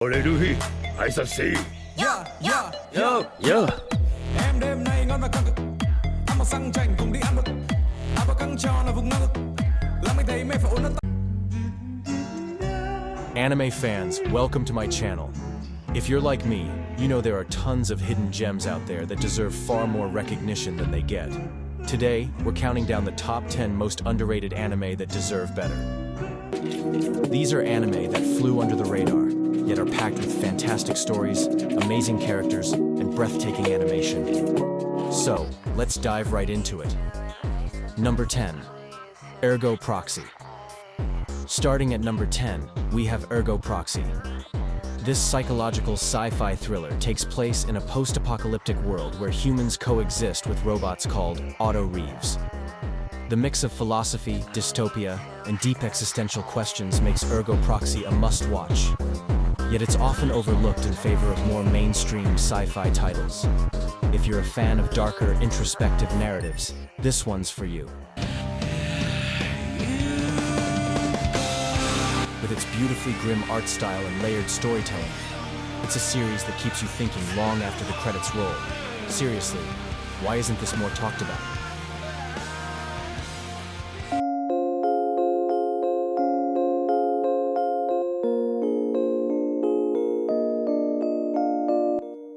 Oleh Ruhi, I shall see. Yo. Em đêm nay ngon và căng cực. Ăn một xăng chảnh cùng đi ăn mực. Áo và căng tròn là vùng ngang ngực. Làm anh thấy mê phải ôn nó. Anime fans, welcome to my channel. If you're like me, you know there are tons of hidden gems out there that deserve far more recognition than they get. Today, we're counting down the top 10 most underrated anime that deserve better. These are anime that flew under the radar, yet are packed with fantastic stories, amazing characters, and breathtaking animation. So, let's dive right into it. Number 10. Ergo Proxy. Starting at number 10, we have Ergo Proxy. This psychological sci-fi thriller takes place in a post-apocalyptic world where humans coexist with robots called Auto Reeves. The mix of philosophy, dystopia, and deep existential questions makes Ergo Proxy a must-watch. Yet it's often overlooked in favor of more mainstream sci-fi titles. If you're a fan of darker, introspective narratives, this one's for you. With its beautifully grim art style and layered storytelling, it's a series that keeps you thinking long after the credits roll. Seriously, why isn't this more talked about?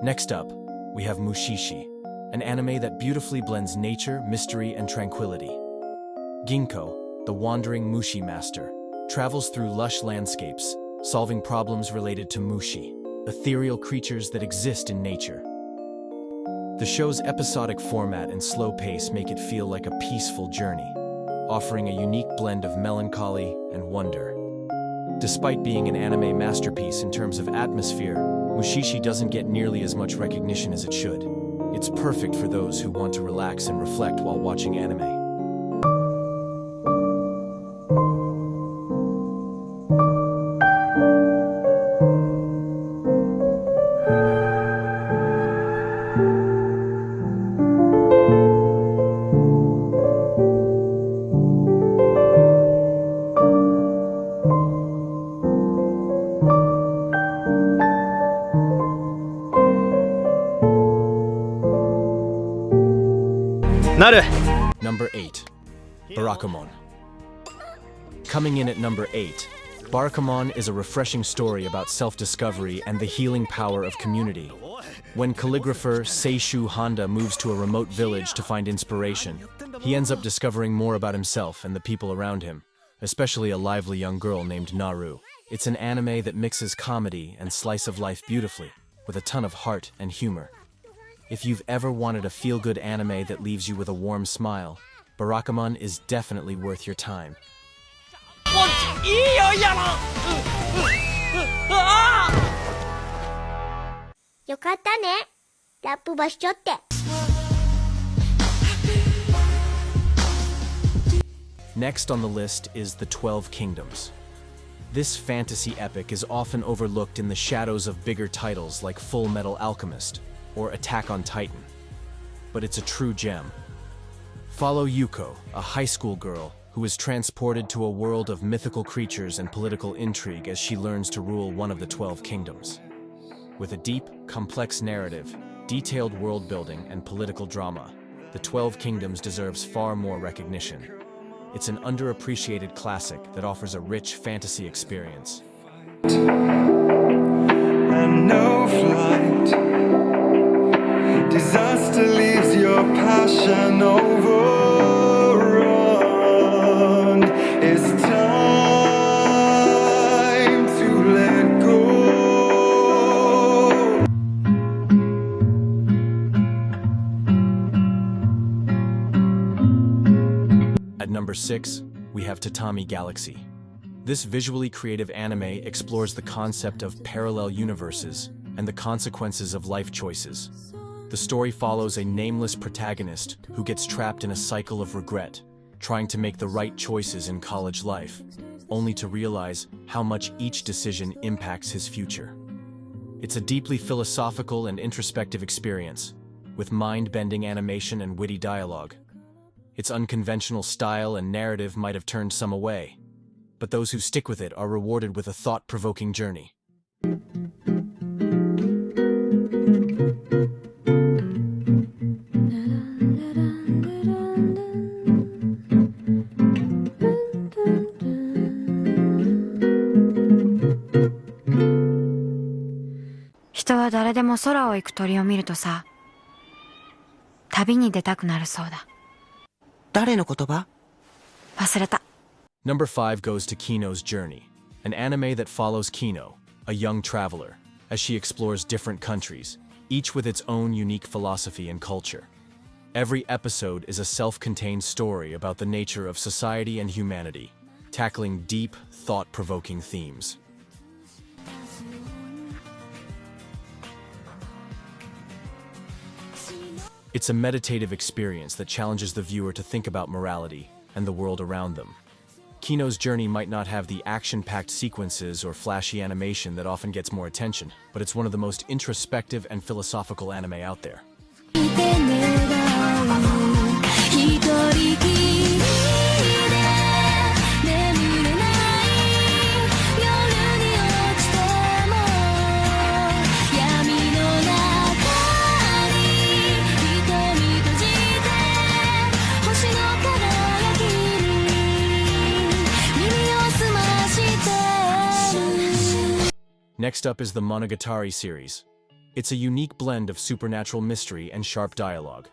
Next up, we have Mushishi, an anime that beautifully blends nature, mystery, and tranquility. Ginkgo, the wandering Mushi master, travels through lush landscapes, solving problems related to Mushi, ethereal creatures that exist in nature. The show's episodic format and slow pace make it feel like a peaceful journey, offering a unique blend of melancholy and wonder. Despite being an anime masterpiece in terms of atmosphere, Mushishi doesn't get nearly as much recognition as it should. It's perfect for those who want to relax and reflect while watching anime. Number 8. Barakamon. Coming in at number 8, Barakamon is a refreshing story about self-discovery and the healing power of community. When calligrapher Seishu Honda moves to a remote village to find inspiration, he ends up discovering more about himself and the people around him, especially a lively young girl named Naru. It's an anime that mixes comedy and slice of life beautifully, with a ton of heart and humor. If you've ever wanted a feel-good anime that leaves you with a warm smile, Barakamon is definitely worth your time. Next on the list is The 12 Kingdoms. This fantasy epic is often overlooked in the shadows of bigger titles like Full Metal Alchemist or Attack on Titan, but it's a true gem. Follow Yuko, a high school girl who is transported to a world of mythical creatures and political intrigue as she learns to rule one of the 12 kingdoms. With a deep, complex narrative, detailed world building, and political drama, The 12 Kingdoms deserves far more recognition. It's an underappreciated classic that offers a rich fantasy experience. And no flight. Disaster leaves your passion overrun. It's time to let go. At number 6, we have Tatami Galaxy. This visually creative anime explores the concept of parallel universes and the consequences of life choices. The story follows a nameless protagonist who gets trapped in a cycle of regret, trying to make the right choices in college life, only to realize how much each decision impacts his future. It's a deeply philosophical and introspective experience, with mind-bending animation and witty dialogue. Its unconventional style and narrative might have turned some away, but those who stick with it are rewarded with a thought-provoking journey. 人は誰でも空を行く鳥を見るとさ、旅に出たくなるそうだ。誰の言葉？忘れた。Number 5 goes to Kino's Journey, an anime that follows Kino, a young traveler, as she explores different countries, each with its own unique philosophy and culture. Every episode is a self-contained story about the nature of society and humanity, tackling deep, thought-provoking themes. It's a meditative experience that challenges the viewer to think about morality and the world around them. Kino's Journey might not have the action-packed sequences or flashy animation that often gets more attention, but it's one of the most introspective and philosophical anime out there. Next up is the Monogatari series. It's a unique blend of supernatural mystery and sharp dialogue.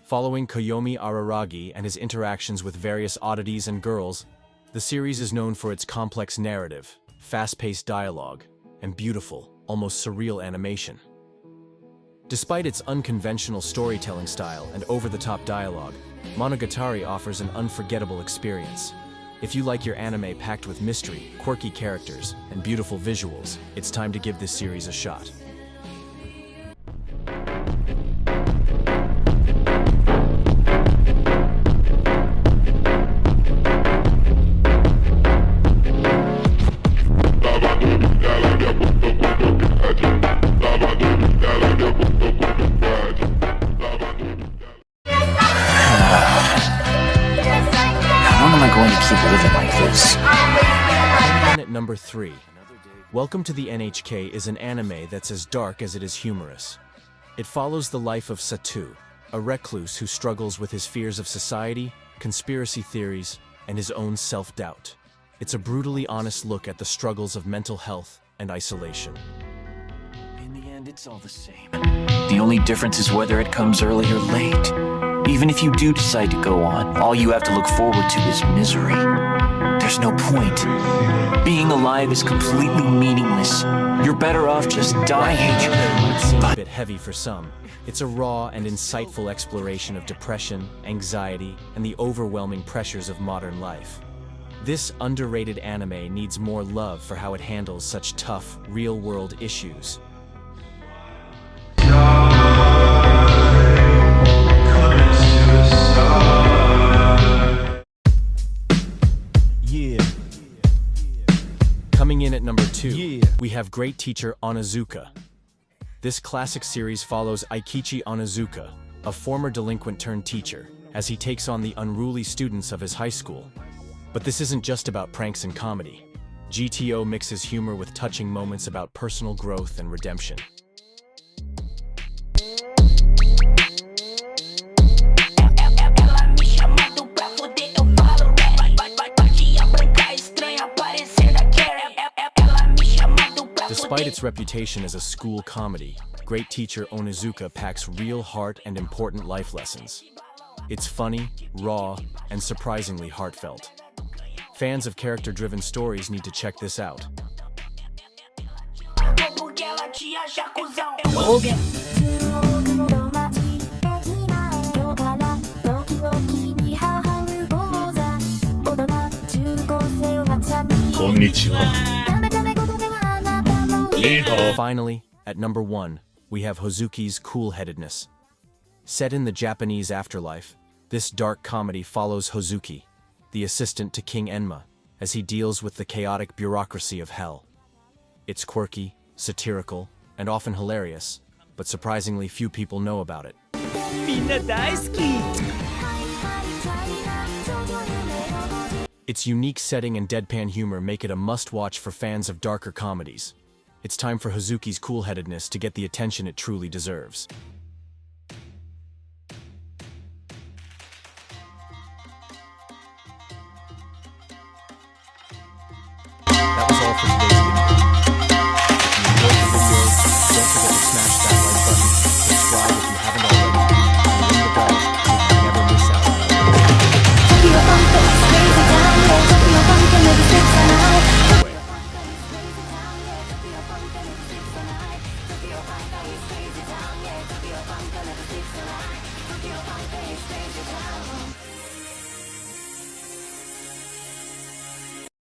Following Koyomi Araragi and his interactions with various oddities and girls, the series is known for its complex narrative, fast-paced dialogue, and beautiful, almost surreal animation. Despite its unconventional storytelling style and over-the-top dialogue, Monogatari offers an unforgettable experience. If you like your anime packed with mystery, quirky characters, and beautiful visuals, it's time to give this series a shot. At number 3, Welcome to the NHK is an anime that's as dark as it is humorous. It follows the life of Satu, a recluse who struggles with his fears of society, conspiracy theories, and his own self-doubt. It's a brutally honest look at the struggles of mental health and isolation. In the end, it's all the same. The only difference is whether it comes early or late. Even if you do decide to go on, all you have to look forward to is misery. There's no point. Being alive is completely meaningless. You're better off just dying. It might seem a bit heavy for some. It's a raw and insightful exploration of depression, anxiety, and the overwhelming pressures of modern life. This underrated anime needs more love for how it handles such tough, real-world issues. Coming in at number 2, we have great teacher Onizuka. This classic series follows Aikichi Onizuka, a former delinquent turned teacher, as he takes on the unruly students of his high school. But this isn't just about pranks and comedy. GTO mixes humor with touching moments about personal growth and redemption. Despite its reputation as a school comedy, great teacher Onizuka packs real heart and important life lessons. It's funny, raw, and surprisingly heartfelt. Fans of character-driven stories need to check this out. Finally, at number 1, we have Hozuki's cool-headedness. Set in the Japanese afterlife, this dark comedy follows Hozuki, the assistant to King Enma, as he deals with the chaotic bureaucracy of hell. It's quirky, satirical, and often hilarious, but surprisingly few people know about it. Its unique setting and deadpan humor make it a must-watch for fans of darker comedies. It's time for Hozuki's cool-headedness to get the attention it truly deserves. That was all for today's video. If you enjoyed the video, is crazy town. Yeah, Tokyo Funk never sleeps tonight. Tokyo Funk is crazy town.